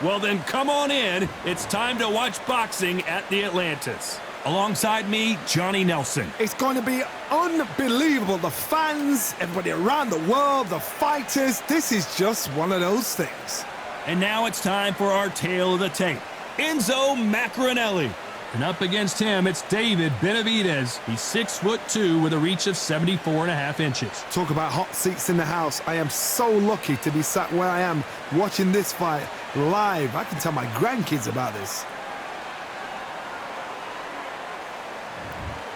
Well, then come on in. It's time to watch boxing at the Atlantis. Alongside me, Johnny Nelson. It's going to be unbelievable. The fans, everybody around the world, the fighters. This is just one of those things. And now it's time for our tale of the tape. Enzo Maccarinello. And up against him, it's David Benavidez. He's 6'2" with a reach of 74.5 inches. Talk about hot seats in the house. I am so lucky to be sat where I am watching this fight live. I can tell my grandkids about this.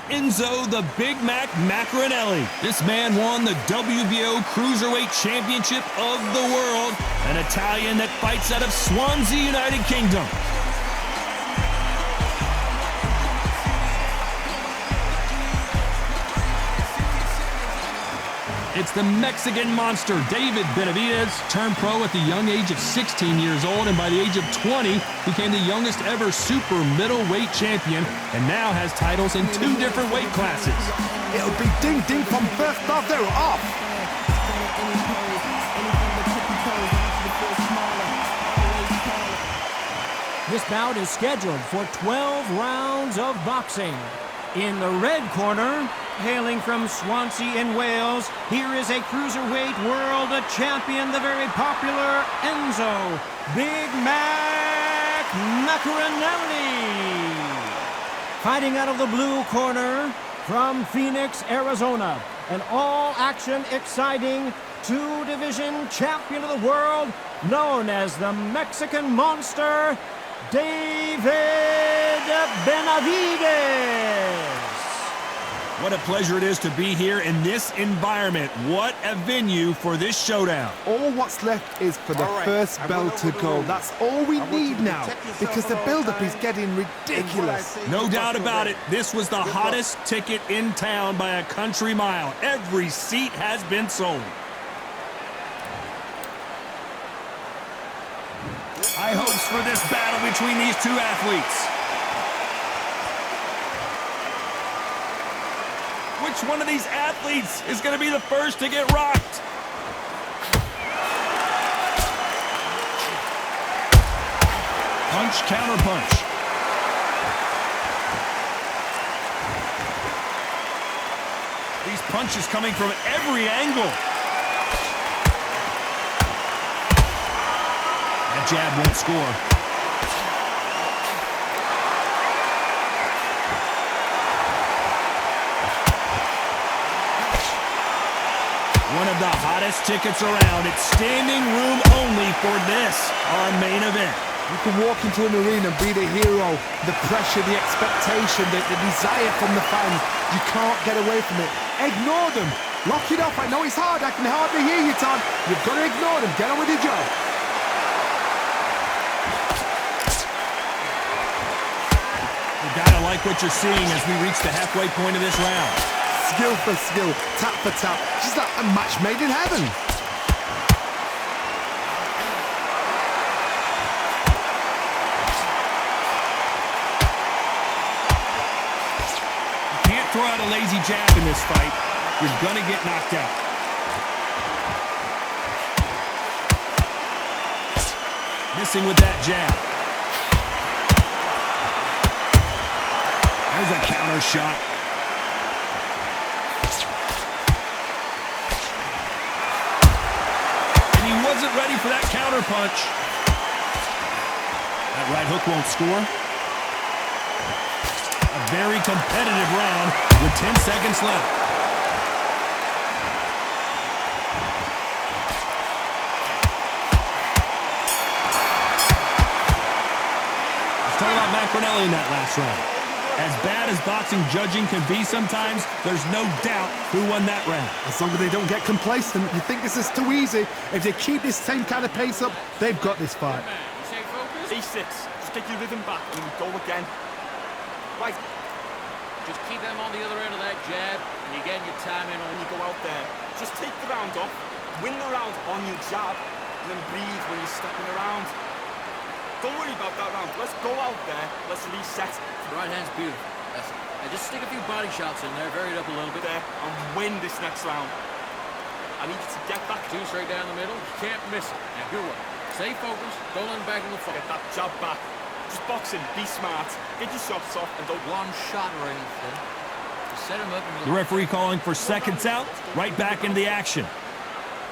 Enzo the Big Mac Maccarinello. This man won the WBO Cruiserweight Championship of the world. An Italian that fights out of Swansea, United Kingdom. It's the Mexican monster, David Benavidez, turned pro at the young age of 16 years old, and by the age of 20, became the youngest ever super middleweight champion, and now has titles in 2 different weight classes. It'll be ding-ding from first off. They're off. This bout is scheduled for 12 rounds of boxing. In the red corner, hailing from Swansea in Wales, here is a cruiserweight world champion, the very popular Enzo Big Mac Maccarinello. Fighting out of the blue corner from Phoenix, Arizona, an all-action, exciting 2-division champion of the world, known as the Mexican Monster, David Benavidez. What a pleasure it is to be here in this environment. What a venue for this showdown. All what's left is for the first bell to go. That's all we need now, because the build-up is getting ridiculous. No doubt about it. This was the hottest ticket in town by a country mile. Every seat has been sold. High hopes for this battle between these two athletes. Which one of these athletes is going to be the first to get rocked? Punch, counter punch. These punches coming from every angle. That jab won't score. One of the hottest tickets around. It's standing room only for this, our main event. You can walk into an arena and be the hero. The pressure, the expectation, the desire from the fans. You can't get away from it. Ignore them. Lock it up. I know it's hard. I can hardly hear you, Tom. You've got to ignore them. Get on with your job. You gotta like what you're seeing as we reach the halfway point of this round. Skill for skill, tap for tap. She's like a match made in heaven. You can't throw out a lazy jab in this fight. You're gonna get knocked out. Missing with that jab. There's a counter shot. Wasn't ready for that counter punch. That right hook won't score. A very competitive round with 10 seconds left. Let's talk about Maccarinello in that last round. As bad as boxing judging can be sometimes, there's no doubt who won that round. As long as they don't get complacent, you think this is too easy. If they keep this same kind of pace up, they've got this fight. E6, just get your rhythm back and we go again. Right. Just keep them on the other end of that jab, and you're getting your time in When you go out there, just take the round off, win the round on your jab, and then breathe when you're stepping around. Don't worry about that round. Let's go out there. Let's reset. The right hand's beautiful. That's it. And just stick a few body shots in there, vary it up a little bit. There and win this next round. I need you to get back. 2 straight down the middle. You can't miss it. Now, here we go. Stay focused. Don't let him back in the fight. Get that jab back. Just boxing, be smart. Get your shots off and don't... One shot or anything. Just set him up and... The referee calling for seconds out. Right back into the action.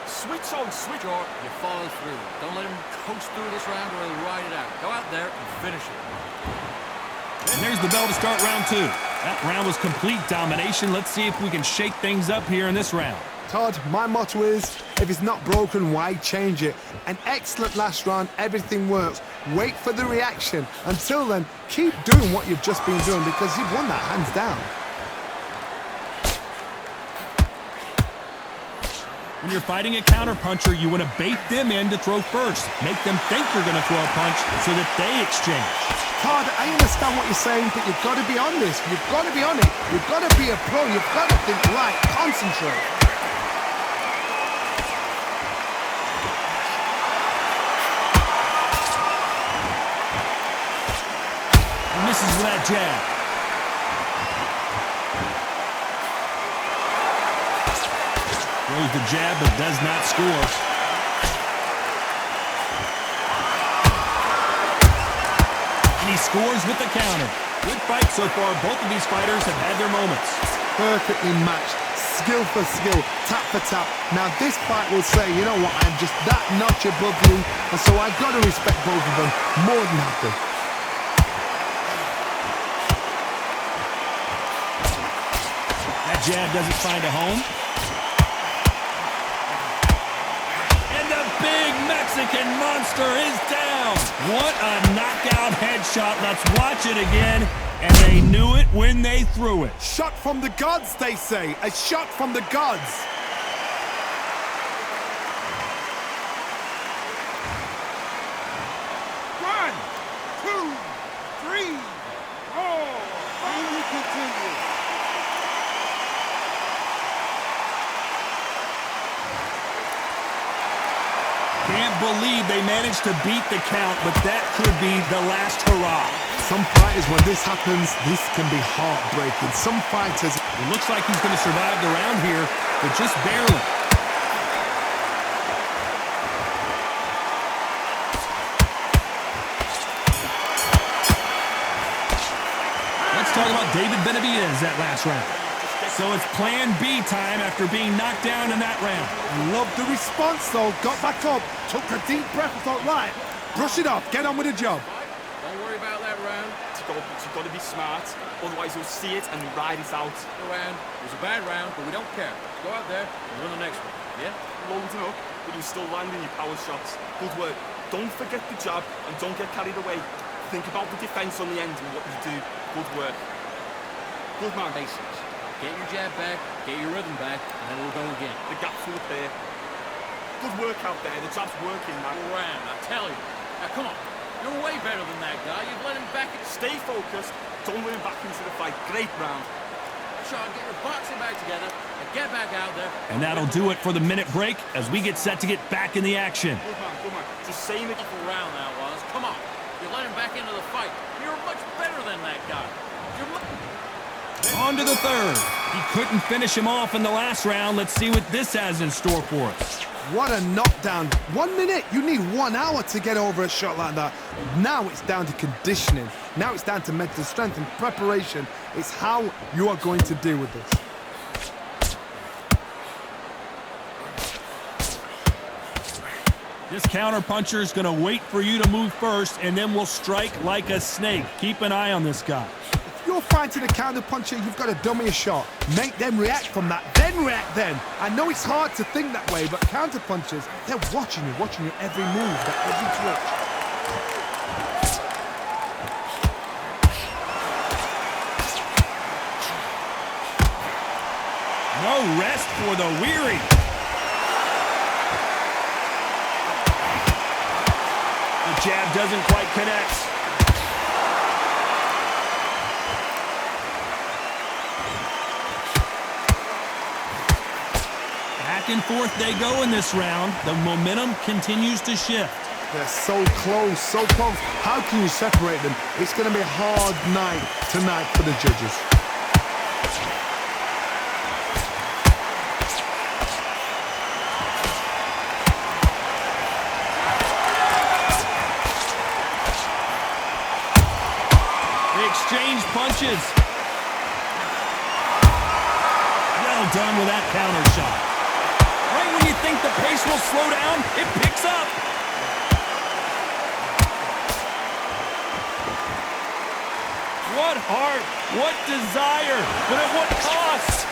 Switch on, switch. Short, you follow through. Don't let him coast through this round or he'll ride it out. Go out there and finish it. And there's the bell to start round 2. That round was complete domination. Let's see if we can shake things up here in this round. Todd, my motto is, if it's not broken, why change it? An excellent last round, everything works. Wait for the reaction. Until then, keep doing what you've just been doing because you've won that hands down. When you're fighting a counterpuncher, you want to bait them in to throw first. Make them think you're going to throw a punch so that they exchange. Todd, I understand what you're saying, but you've got to be on this. You've got to be on it. You've got to be a pro. You've got to think right. Concentrate. And misses with that jab. Throws the jab, but does not score. And he scores with the counter. Good fight so far. Both of these fighters have had their moments. Perfectly matched. Skill for skill. Tap for tap. Now this fight will say, you know what, I'm just that notch above you. And so I've got to respect both of them. More than happy. That jab doesn't find a home. Mexican monster is down. What a knockout headshot. Let's watch it again. And they knew it when they threw it. Shot from the gods, they say. A shot from the gods. One, two, three, four. And we continue. Can't believe they managed to beat the count, but that could be the last hurrah. Some fighters, when this happens, this can be heartbreaking. Some fighters... It looks like he's going to survive the round here, but just barely. Let's talk about David Benavidez that last round. So it's plan B time after being knocked down in that round. Love the response, though. Got back up, took a deep breath, and thought, right, brush it off, get on with the job. Don't worry about that round. You've got to be smart, otherwise you'll see it and ride it out. The round. It was a bad round, but we don't care. Let's go out there and win the next one. Yeah? Loading up, but you're still landing your power shots. Good work. Don't forget the jab and don't get carried away. Think about the defense on the end and what you do. Good work. Good man. Basics. Get your jab back, get your rhythm back, and then we'll go again. The gaps will appear. Good work out there. The jab's working, man. Good round, I tell you. Now, come on. You're way better than that guy. You've let him back. Stay focused. Don't let him back into the fight. Great round. Sean, get your boxing back together and get back out there. And that'll do it for the minute break as we get set to get back in the action. Good man, good man. Just saying it. Awful round that was. Come on. You let him back into the fight. You're much better than that guy. On to the third. He couldn't finish him off in the last round. Let's see what this has in store for us. What a knockdown. 1 minute, you need 1 hour to get over a shot like that. Now it's down to conditioning. Now it's down to mental strength and preparation. It's how you are going to deal with this. This counterpuncher is going to wait for you to move first, and then will strike like a snake. Keep an eye on this guy. If you're fighting a counterpuncher, you've got to dummy a shot. Make them react from that, then react then. I know it's hard to think that way, but counterpunchers, they're watching you every move, every twitch. No rest for the weary. The jab doesn't quite connect. Back and forth they go in this round. The momentum continues to shift. They're so close, so close. How can you separate them? It's going to be a hard night tonight for the judges. exchange punches. Well done with that counter shot. Right when you think the pace will slow down, it picks up. What heart, what desire, but at what cost?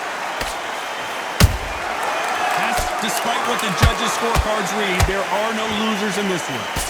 That's despite what the judges' scorecards read, there are no losers in this one.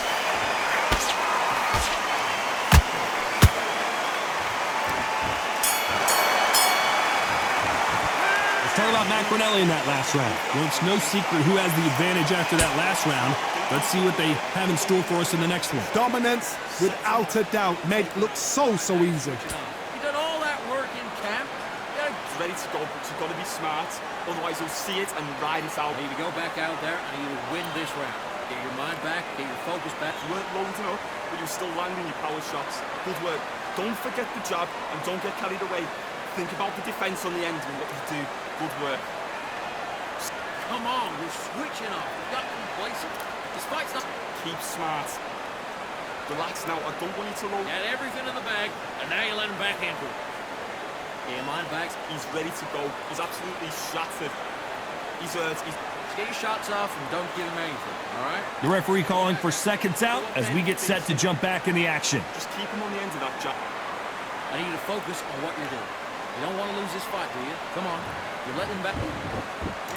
Let's talk about Maccarinello in that last round. Well, it's no secret who has the advantage after that last round. Let's see what they have in store for us in the next one. Dominance, without a doubt, made it look so easy. You done all that work in camp? Yeah, he's ready to go, but you've got to be smart. Otherwise, you'll see it and ride it out. I need to go back out there and you win this round. Get your mind back, get your focus back. You weren't loading up, but you're still landing your power shots. Good work. Don't forget the jab and don't get carried away. Think about the defense on the end and what you do. Good work. Come on, you're switching off. You got complacent. Despite stuff. Keep smart. Relax now. I don't want you to load. Got everything in the bag, and now you let him back into it. Get your mind back. He's ready to go. He's absolutely shattered. He's hurt. Get your shots off and don't give him anything, all right? The referee calling for seconds out as we get set to jump back in the action. Just keep him on the end of that jab. I need you to focus on what you're doing. You don't want to lose this fight, do you? Come on. You're letting him back.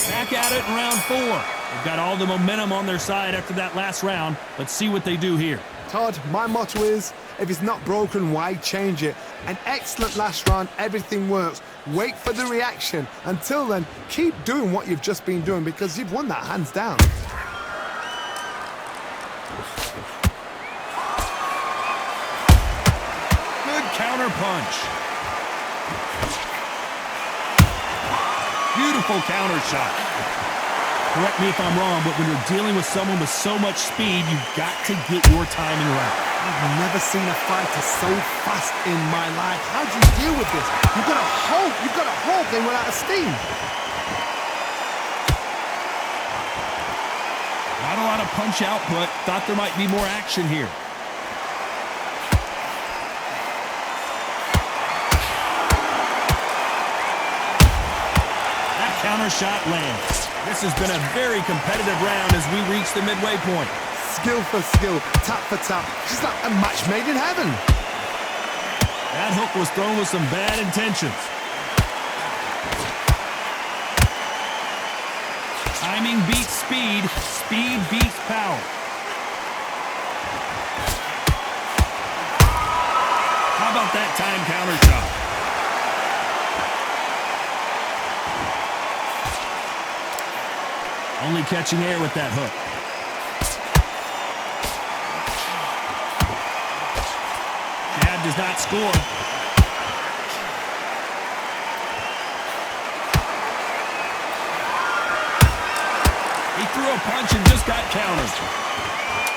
Back at it in round 4. They've got all the momentum on their side after that last round. Let's see what they do here. Todd, my motto is, if it's not broken, why change it? An excellent last round, everything works. Wait for the reaction. Until then, keep doing what you've just been doing because you've won that hands down. Good counter punch. Beautiful counter shot. Correct me if I'm wrong, but when you're dealing with someone with so much speed, you've got to get your timing right. I've never seen a fighter so fast in my life. How do you deal with this? You've got to hope they run out of steam. Not a lot of punch output. Thought there might be more action here. That counter shot lands. This has been a very competitive round as we reach the midway point. Skill for skill, tap for tap. Just like a match made in heaven. That hook was thrown with some bad intentions. Timing beats speed. Speed beats power. How about that time counter shot? Only catching air with that hook. Jab does not score. He threw a punch and just got countered.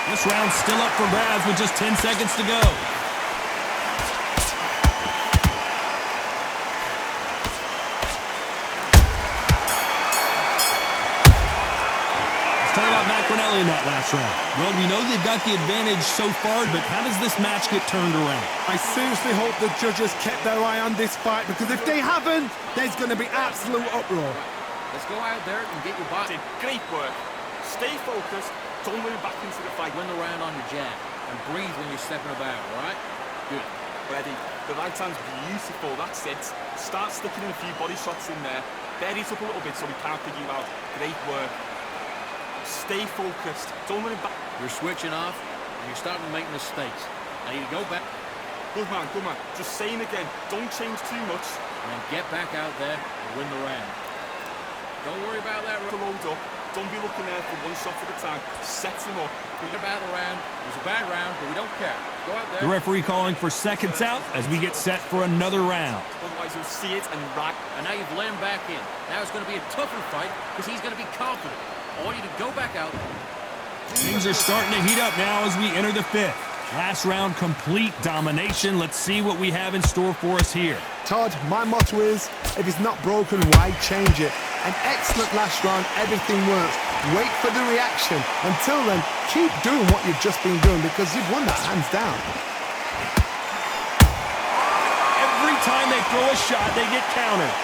This round's still up for grabs with just 10 seconds to go. Talk about Maccarinello in that last round. Well, we know they've got the advantage so far, but how does this match get turned around? I seriously hope the judges kept their eye on this fight because if they haven't, there's going to be absolute uproar. Let's go out there and get your body. Great work. Stay focused. Don't move back into the fight. Win the round on your jab and breathe when you're stepping about, all right? Good. Ready. The right hand's beautiful. That's it. Start sticking in a few body shots in there. Bury it up a little bit so we can't figure you out. Great work. Stay focused. Don't run it back. You're switching off, and you're starting to make mistakes. I need to go back. Good man, good man. Just saying again, don't change too much. And then get back out there and win the round. Don't worry about that. To load up. Don't be looking there for one shot at a time. Set him up. Forget about the round. It was a bad round, but we don't care. Go out there. The referee calling for seconds out as we get set for another round. Otherwise, you'll see it and right. And now you've let him back in. Now it's going to be a tougher fight because he's going to be confident. I want you to go back out. Things are starting to heat up now as we enter the 5th. Last round, complete domination. Let's see what we have in store for us here. Todd, my motto is, if it's not broken, why change it? An excellent last round, everything works. Wait for the reaction. Until then, keep doing what you've just been doing because you've won that hands down. time they throw a shot, they get countered.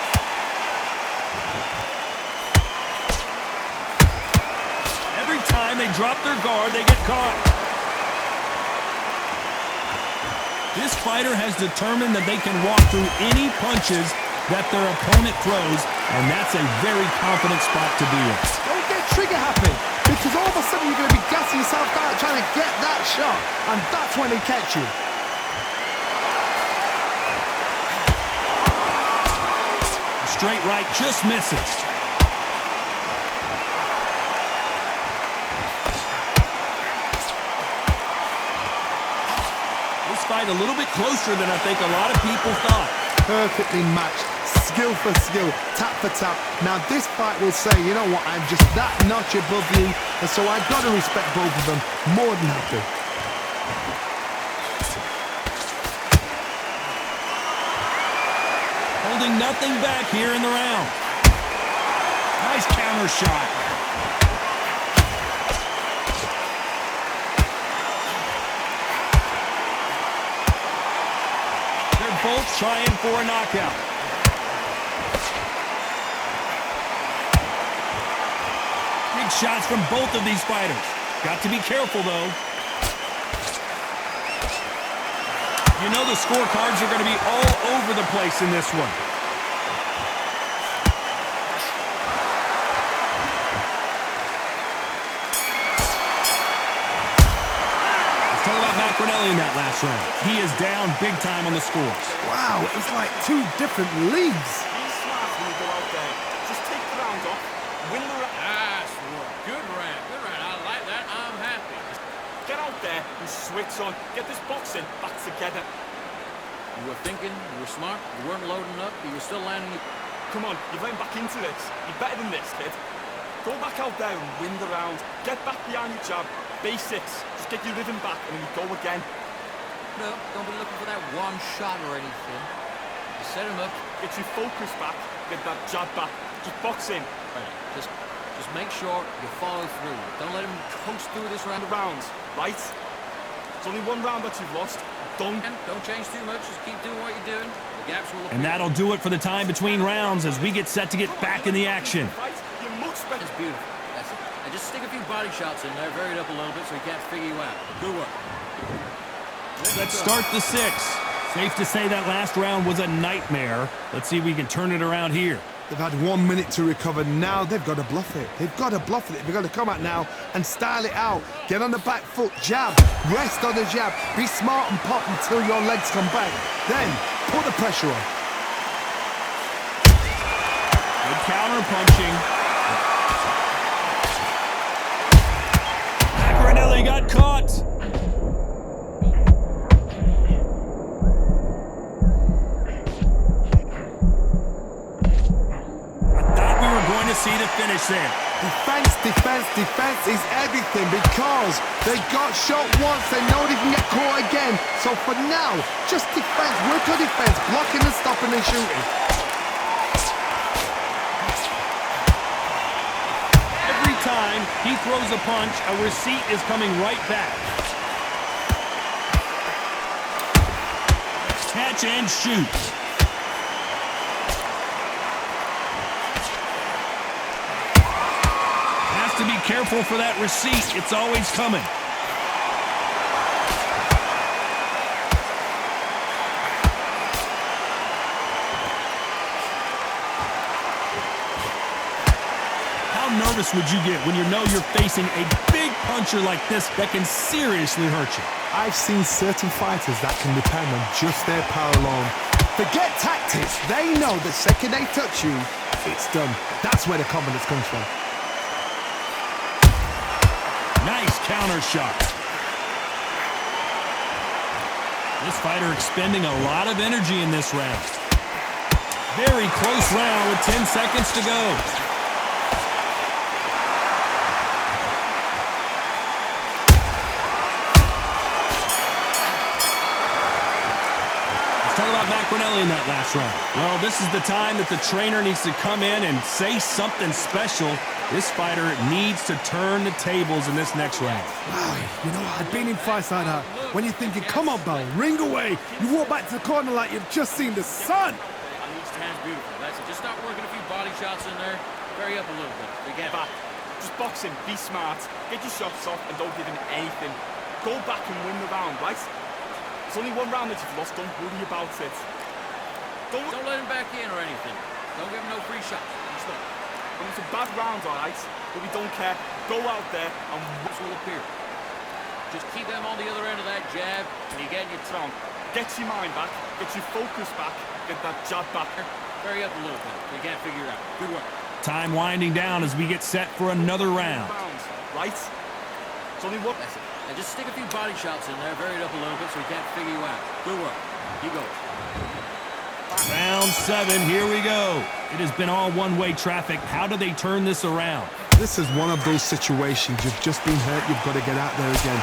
Every time they drop their guard, they get caught. This fighter has determined that they can walk through any punches that their opponent throws, and that's a very confident spot to be in. Don't get trigger happy, because all of a sudden you're going to be gassing yourself out trying to get that shot, and that's when they catch you. Straight right just misses. This fight a little bit closer than I think a lot of people thought. Perfectly matched, skill for skill, tap for tap. Now this fight will say, you know what, I'm just that notch above you, and so I've got to respect both of them. More than happy. Holding nothing back here in the round. Nice counter shot. They're both trying for a knockout. Big shots from both of these fighters. Got to be careful, though. You know the scorecards are going to be all over the place in this one. Let's talk about Maccarinello in that last round. He is down big time on the scores. Wow, it's like two different leagues. Be smart when you go out there. Just take the round off, win the round. Nice work. Good round. Good round. I like that. I'm happy. Get out there and switch on. Get this boxing back together. You were thinking, you were smart, you weren't loading up, but you're still landing. Come on, you're going back into this. You're better than this, kid. Go back out there and win the round. Get back behind your jab. Basics. Just get your rhythm back and then we go again. No, don't be looking for that one shot or anything. You set him up. Get your focus back. Get that jab back. Just box in. Right. Just make sure you follow through. Don't let him coast through this round. The rounds, right? It's only one round that you've lost. Don't change too much. Just keep doing what you're doing. The gaps will appear. And that'll do it for the time between rounds as we get set to get back in the action. You're much better. That's beautiful. That's it. And just stick a few body shots in there, vary it up a little bit so he can't figure you out. Good work. Let's start the sixth. Safe to say that last round was a nightmare. Let's see if we can turn it around here. They've had 1 minute to recover. Now they've got to bluff it. They've got to bluff it. They've got to come out now and style it out. Get on the back foot, jab, rest on the jab. Be smart and pop until your legs come back. Then put the pressure on. Good counter punching. Maccarinello got caught. To see the finish there. Defense, defense, defense is everything because they got shot once, they know they can get caught again. So for now, just defense, work on defense, blocking and stopping and shooting. Every time he throws a punch, a receipt is coming right back. Catch and shoot. To be careful for that receipt. It's always coming. How nervous would you get when you know you're facing a big puncher like this that can seriously hurt you? I've seen certain fighters that can depend on just their power alone. Forget tactics. They know the second they touch you, it's done. That's where the confidence comes from. Nice counter shot. This fighter expending a lot of energy in this round. Very close round with 10 seconds to go. Let's talk about Maccarinello in that last round? Well, this is the time that the trainer needs to come in and say something special. This fighter needs to turn the tables in this next round. Wow, you know, I've been in fights like that. When you're thinking, come on, Bell, ring away. You walk back to the corner like you've just seen the sun. Unleash the hands beautiful. That's it. Just start working a few body shots in there. Vary up a little bit. Get back. Just box him, be smart, get your shots off and don't give him anything. Go back and win the round, right? It's only one round that you've lost, don't worry about it. Don't let him back in or anything. Don't give him no free shots. Just don't. It was a bad round, alright? But we don't care. Go out there and This will appear. Just keep them on the other end of that jab and you get your Tom, get your mind back, get your focus back, get that jab back. Vary up a little bit. You can't figure it out. Good work. Time winding down as we get set for another round. Right? It's only one. That's it. And just stick a few body shots in there, vary it up a little bit so he can't figure you out. Good work. You go. Round 7, here we go. It has been all one-way traffic. How do they turn this around? This is one of those situations. You've just been hurt. You've got to get out there again.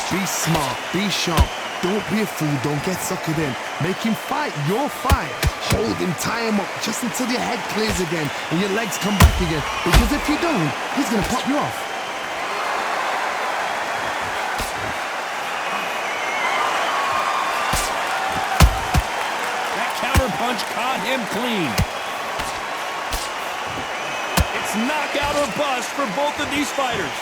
Be smart. Be sharp. Don't be a fool. Don't get suckered in. Make him fight your fight. Hold him, tie him up just until your head clears again and your legs come back again. Because if you don't, he's going to pop you off. That counter punch caught him clean. It's knockout or bust for both of these fighters.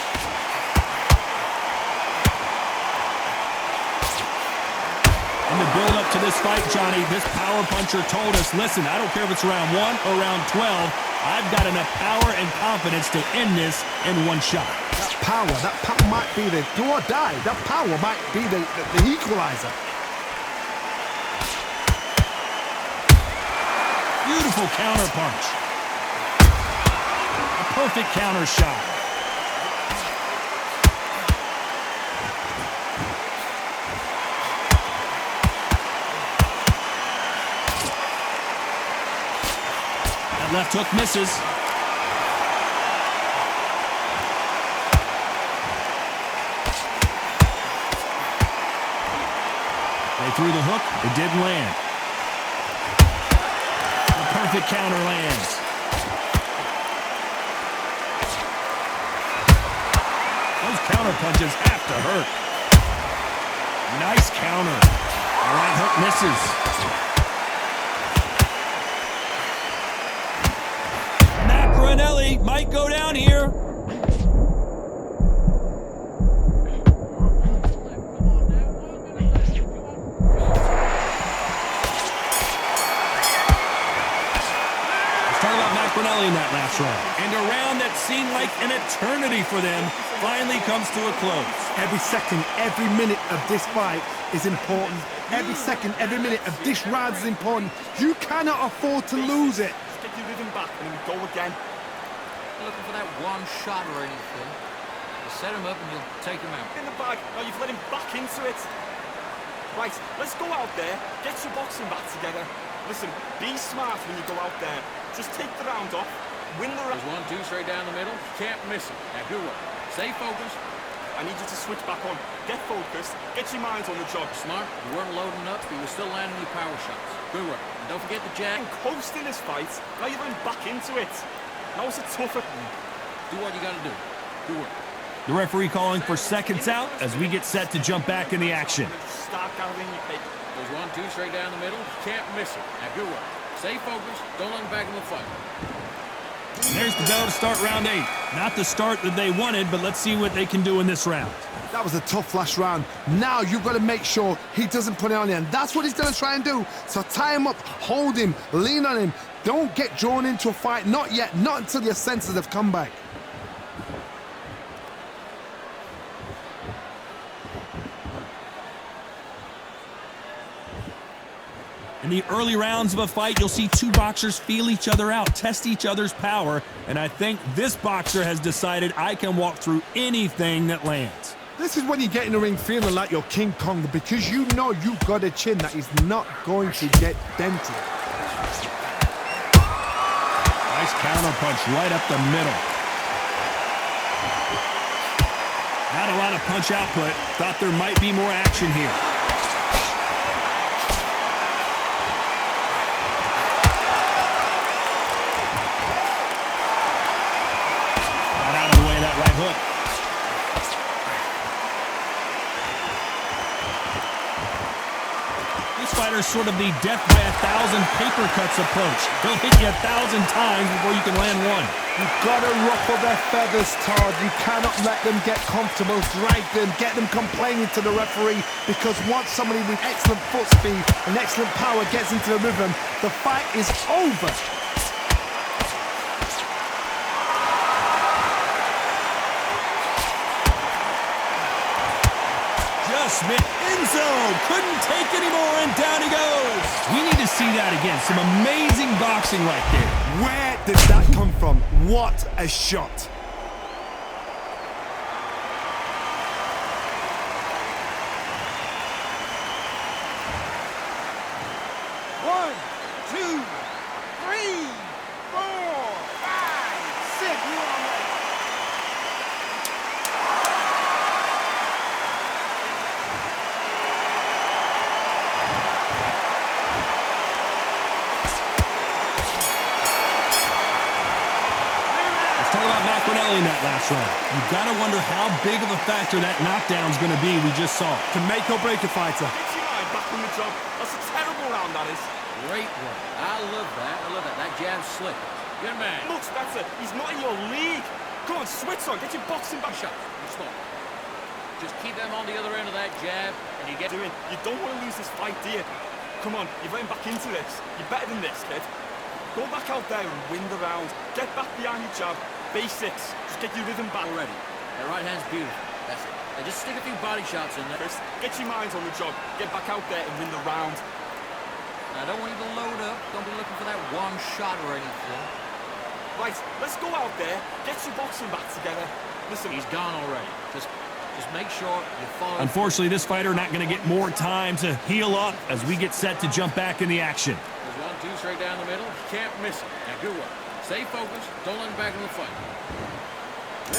In the build-up to this fight, Johnny, this power puncher told us, listen, I don't care if it's round 1 or round 12, I've got enough power and confidence to end this in one shot. That power might be the do or die. That power might be the equalizer. Beautiful counter punch. A perfect counter shot. Left hook misses. They threw the hook. It didn't land. The perfect counter lands. Those counter punches have to hurt. Nice counter. The right hook misses. Maccarinello might go down here. Maccarinello in that last round. And a round that seemed like an eternity for them finally comes to a close. Every second, every minute of this fight is important. Every second, every minute of this round is important. You cannot afford to lose it. Just get your rhythm back and then we go again. Looking for that one shot or anything. You set him up and you'll take him out. In the bag. Now you've let him back into it. Right, let's go out there, get your boxing back together. Listen, be smart when you go out there. Just take the round off, win the round. There's 1-2 straight down the middle. Can't miss it. Now good work. Stay focused. I need you to switch back on. Get focused. Get your minds on the job. Smart. You weren't loading up, but you were still landing your power shots. Good work. And don't forget the jab. Coast in this fight. Now you're going back into it. Now it's a tougher. Do what you got to do. Good work. The referee calling for seconds out as we get set to jump back in the action. Start gathering your pace. There's 1-2 straight down the middle. Can't miss it. Now good work. Stay focused. Don't let him back in the fight. There's the bell to start round 8. Not the start that they wanted, but let's see what they can do in this round. That was a tough last round. Now you've got to make sure he doesn't put it on you, and that's what he's going to try and do. So tie him up, hold him, lean on him. Don't get drawn into a fight. Not yet. Not until your senses have come back. In the early rounds of a fight, you'll see two boxers feel each other out, test each other's power, and I think this boxer has decided I can walk through anything that lands. This is when you get in the ring feeling like you're King Kong, because you know you've got a chin that is not going to get dented. Nice counter punch right up the middle. Not a lot of punch output. Thought there might be more action here. fighter's sort of the death by 1,000 paper cuts approach. He'll hit you 1,000 times before you can land one. You've got to ruffle their feathers, Todd. You cannot let them get comfortable, drag them, get them complaining to the referee, because once somebody with excellent foot speed and excellent power gets into the rhythm, the fight is over. Enzo couldn't take anymore, and down he goes. We need to see that again. Some amazing boxing right there. Where did that come from? What a shot. One, two, three, four, five, six. You all right? Talk about Maccarinello in that last round. You've got to wonder how big of a factor that knockdown's going to be we just saw. To make or break a fighter. Gets your mind back on the job. That's a terrible round, that is. Great work. I love that. I love that. That jab's slick. Good man. Much better. He's not in your league. Come on, switch on. Get your boxing back. Shot. You're smart. Just keep them on the other end of that jab, and you get... You don't want to lose this fight, do you? Come on, you're getting back into this. You're better than this, kid. Go back out there and win the round. Get back behind your jab. Basics. Just get your rhythm back. Already. That right hand's beautiful. That's it. Now just stick a few body shots in there. Chris, get your minds on the job. Get back out there and win the round. I don't want you to load up. Don't be looking for that one shot or anything. Right, let's go out there. Get your boxing back together. Listen, He's gone already. Just make sure you follow. Unfortunately, this fighter not going to get more time to heal up as we get set to jump back in the action. There's 1, 2 straight down the middle. You can't miss it. Now, good work. Stay focused. Don't let him back in the fight.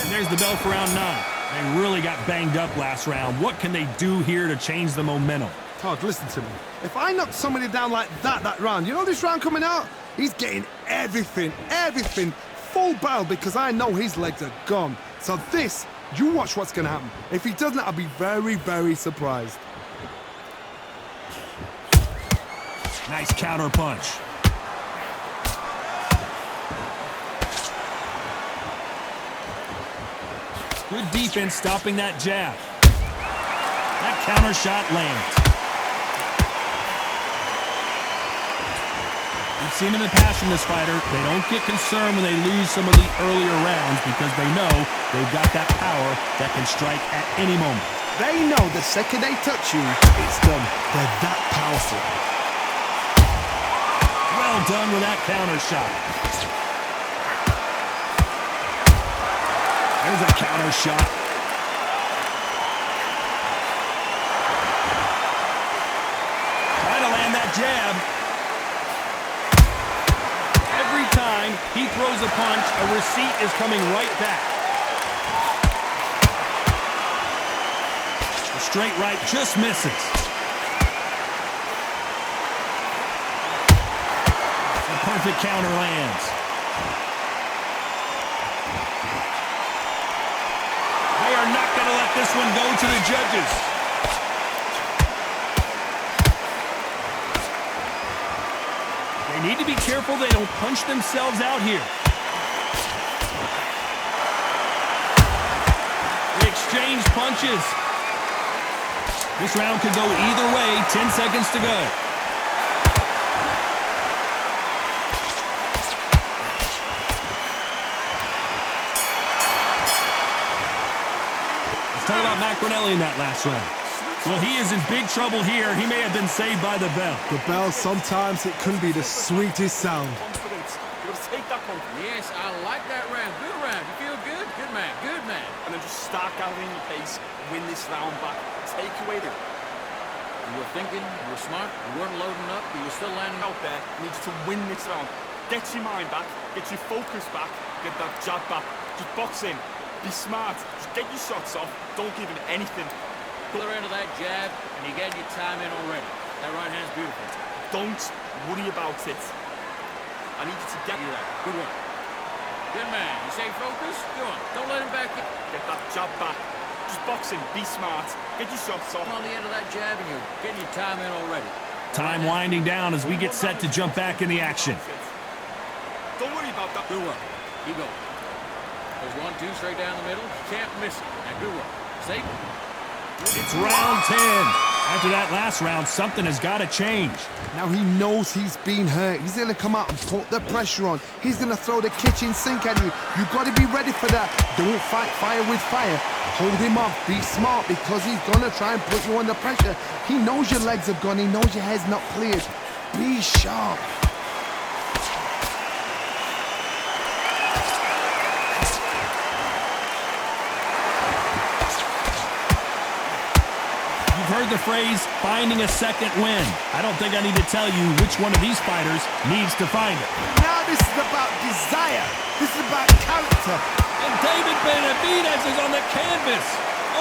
And there's the bell for round 9. They really got banged up last round. What can they do here to change the momentum? Todd, listen to me. If I knock somebody down like that round, you know this round coming out? He's getting everything, full barrel, because I know his legs are gone. So this, you watch what's going to happen. If he doesn't, I'll be very, very surprised. Nice counter punch. Good defense stopping that jab. That counter shot lands. We've seen in the past from this fighter, they don't get concerned when they lose some of the earlier rounds because they know they've got that power that can strike at any moment. They know the second they touch you, it's done. They're that powerful. Well done with that counter shot. There's a counter shot. Trying to land that jab. Every time he throws a punch, a receipt is coming right back. The straight right just misses. The perfect counter lands. They are not going to let this one go to the judges. They need to be careful they don't punch themselves out here. They exchange punches. This round could go either way. 10 seconds to go. Let's talk about Maccarinello in that last round. Well, he is in big trouble here. He may have been saved by the bell. The bell, sometimes it can be the sweetest sound. confidence. You got to take that confidence. Yes, I like that round. Good round. You feel good? Good man. Good man. And then just start gathering your pace. Win this round back. Take away the... You were thinking. You were smart. You weren't loading up. You were still landing out there needs to win this round. Get your mind back, get your focus back, get that jab back. Just box in, be smart, just get your shots off, don't give him anything. the other end of that jab, and you're getting your time in already. That right hand's beautiful. Don't worry about it. I need you to get you that. Good one. Good man. You stay focused? Go on. Don't let him back in. Get that jab back. Just box in, be smart, get your shots off. On the end of that jab, and you're getting your time in already. Time winding down as we get set to jump back in the action. Don't worry about that. Good work. Keep going. There's 1, 2 straight down the middle. Can't miss it. Now, good work. Stay. It's round 10. After that last round, something has got to change. Now he knows he's been hurt. He's going to come out and put the pressure on. He's going to throw the kitchen sink at you. You've got to be ready for that. Don't fight fire with fire. Hold him off. Be smart because he's going to try and put you under pressure. He knows your legs are gone. He knows your head's not cleared. Be sharp. Heard the phrase, finding a second win. I don't think I need to tell you which one of these fighters needs to find it. Now this is about desire. This is about character. And David Benavidez is on the canvas.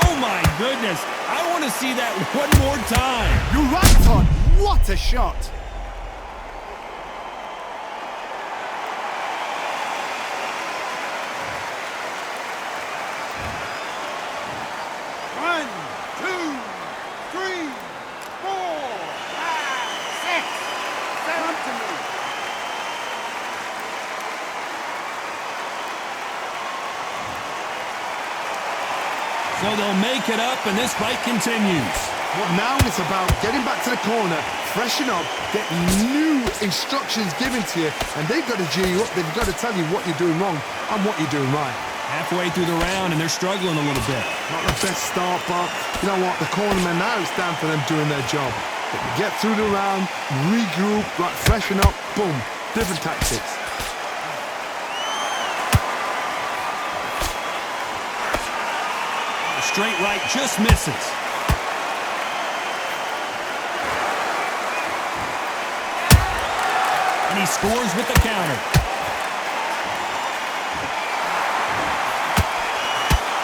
Oh my goodness. I want to see that one more time. You're right, Todd. What a shot. So they'll make it up, and this fight continues. Well, now it's about getting back to the corner, freshen up, get new instructions given to you, and they've got to G you up. They've got to tell you what you're doing wrong and what you're doing right. Halfway through the round, and they're struggling a little bit. Not the best start, but you know what? The cornermen, now it's down for them doing their job. They can get through the round, regroup, like freshen up, boom, different tactics. Straight right just misses. And he scores with the counter.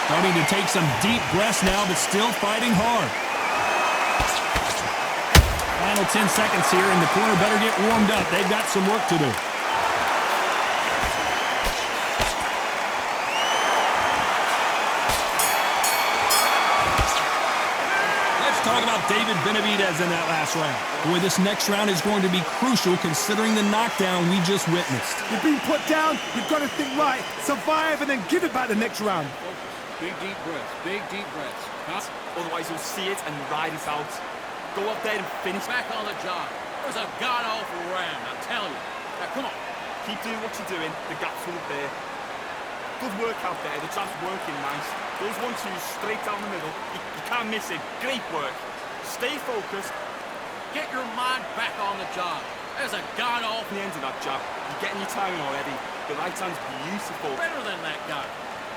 Starting to take some deep breaths now, but still fighting hard. Final 10 seconds here, and the corner better get warmed up. They've got some work to do. Talk about David Benavidez in that last round. Boy, this next round is going to be crucial considering the knockdown we just witnessed. You've been put down, you've got to think right, survive, and then give it back the next round. Big deep breaths. Big deep breaths. Huh? Otherwise you'll see it and ride it out. Go up there and finish. Back on the job. It was a god-awful round, I tell you. Now, come on. Keep doing what you're doing. The gaps will appear. Good work out there. The jab's working nice. Those 1-2s straight down the middle. You can't miss it. Great work. Stay focused. Get your mind back on the job. There's a god-awful The end of that jab. You're getting your timing already. The right hand's beautiful. better than that guy.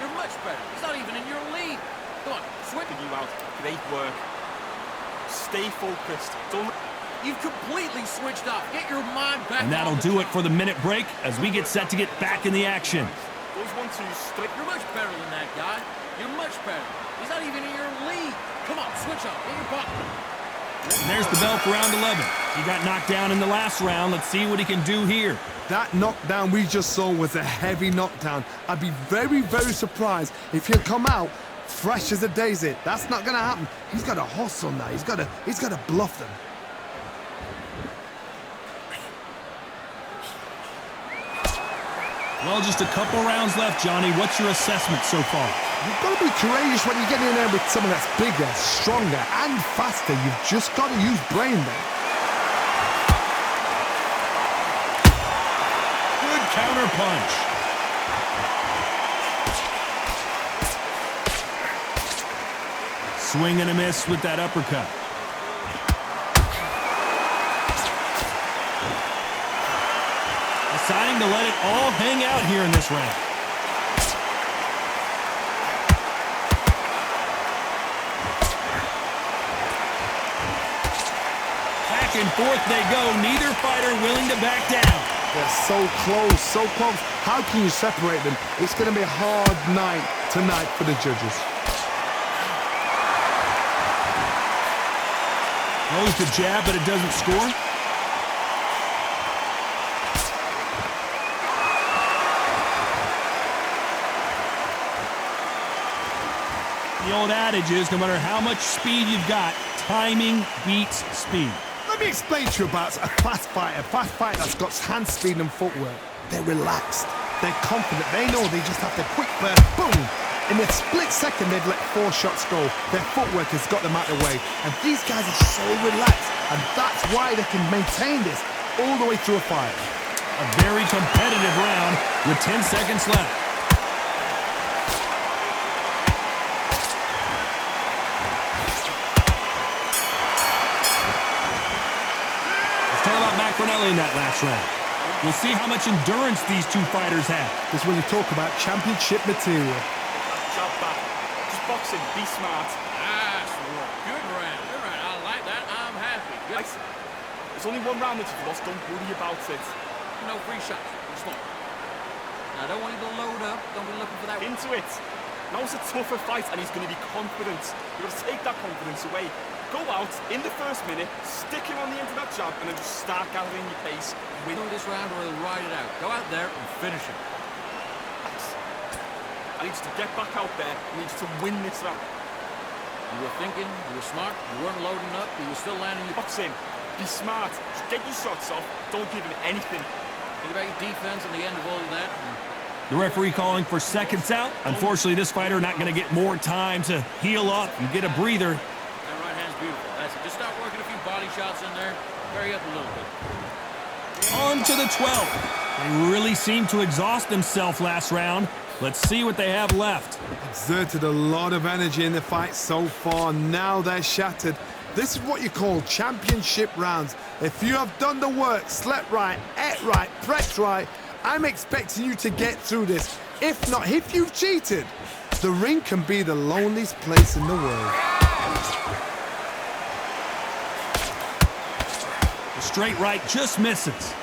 You're much better. He's not even in your league. Come on, swing. You out. Great work. Stay focused. Don't. You've completely switched off. Get your mind back And that'll on the do it job. for the minute break as we get set to get back in the action. Those 1-2s straight. You're much better than that guy. You're much better. He's not even in your league. Come on, switch up. Get your butt. And there's the bell for round 11. He got knocked down in the last round. Let's see what he can do here. That knockdown we just saw was a heavy knockdown. I'd be very, very surprised if he'll come out fresh as a daisy. That's not going to happen. He's got to hustle now. He's got to bluff them. Well, just a couple rounds left, Johnny. What's your assessment so far? You've got to be courageous when you get in there with someone that's bigger, stronger, and faster. You've just got to use brain there. Good counter punch. Swing and a miss with that uppercut. Deciding to let it all hang out here in this round. Back and forth they go. Neither fighter willing to back down. They're so close, so close. How can you separate them? It's going to be a hard night tonight for the judges. Throws the jab, but it doesn't score. The old adage is, no matter how much speed you've got, timing beats speed. Look Let me explain to you about a fast fighter that's got hand speed and footwork. They're relaxed, they're confident, they know they just have to quick burst, boom! In a split second, they've let 4 shots go. Their footwork has got them out of the way. And these guys are so relaxed, and that's why they can maintain this all the way through a fight. A very competitive round with 10 seconds left. Let's talk about Maccarinello in that last round. We'll see how much endurance these two fighters have. This is when you talk about championship material. Jab back. Just boxing. Be smart. Nice work. Good round. Good round. I like that. I'm happy. Good. There's only one round that you've lost. Don't worry about it. No free shots. Be smart. Now, I don't want you to load up. Don't be looking for that. Into it. Now it's a tougher fight, and he's going to be confident. You've got to take that confidence away. Go out in the first minute, stick him on the end of that jab, and then just start gathering your pace. Win this round or he'll ride it out. Go out there and finish him. I need you to get back out there. I need you to win this round. You were thinking, you were smart, you weren't loading up, but you were still landing your... Box him. Be smart. Just get your shots off. Don't give him anything. Think about your defense and the end of all of that. The referee calling for seconds out. Unfortunately, this fighter not going to get more time to heal up and get a breather. That right hand's beautiful. That's it. Just start working a few body shots in there. Hurry up a little bit. On to the 12th. They really seemed to exhaust themselves last round. Let's see what they have left. Exerted a lot of energy in the fight so far. Now they're shattered. This is what you call championship rounds. If you have done the work, slept right, ate right, prepped right, I'm expecting you to get through this. If not, if you've cheated, the ring can be the loneliest place in the world. The straight right just misses.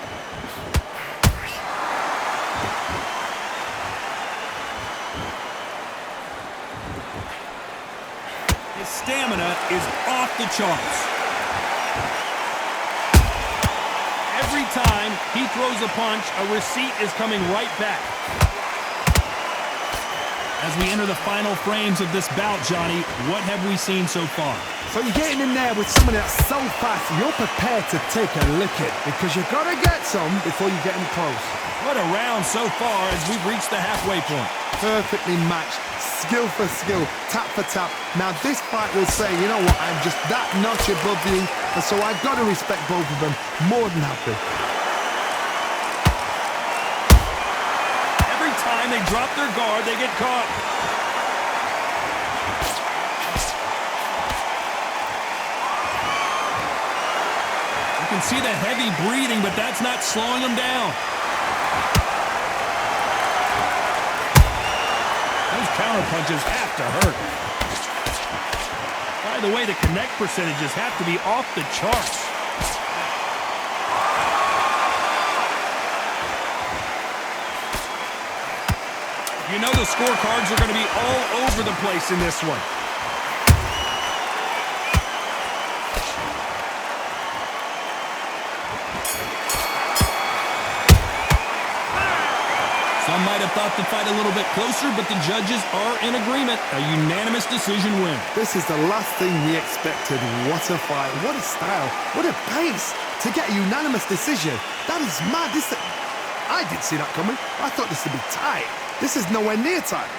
His stamina is off the charts. Every time he throws a punch, a receipt is coming right back. As we enter the final frames of this bout, Johnny, what have we seen so far? So you're getting in there with someone that's so fast, you're prepared to take a licking because you've got to get some before you get them close. What a round so far as we've reached the halfway point. Perfectly matched, skill for skill, tap for tap. Now this fight will say, you know what, I'm just that notch above you, and so I've got to respect both of them. More than happy. Every time they drop their guard, they get caught. You can see the heavy breathing, but that's not slowing them down. Those counter punches have to hurt. By the way, the connect percentages have to be off the charts. You know the scorecards are going to be all over the place in this one. Some might have thought the fight a little bit closer, but the judges are in agreement. A unanimous decision win. This is the last thing we expected. What a fight, what a style, what a pace to get a unanimous decision. That is mad. I didn't see that coming. I thought this would be tight. This is nowhere near tight.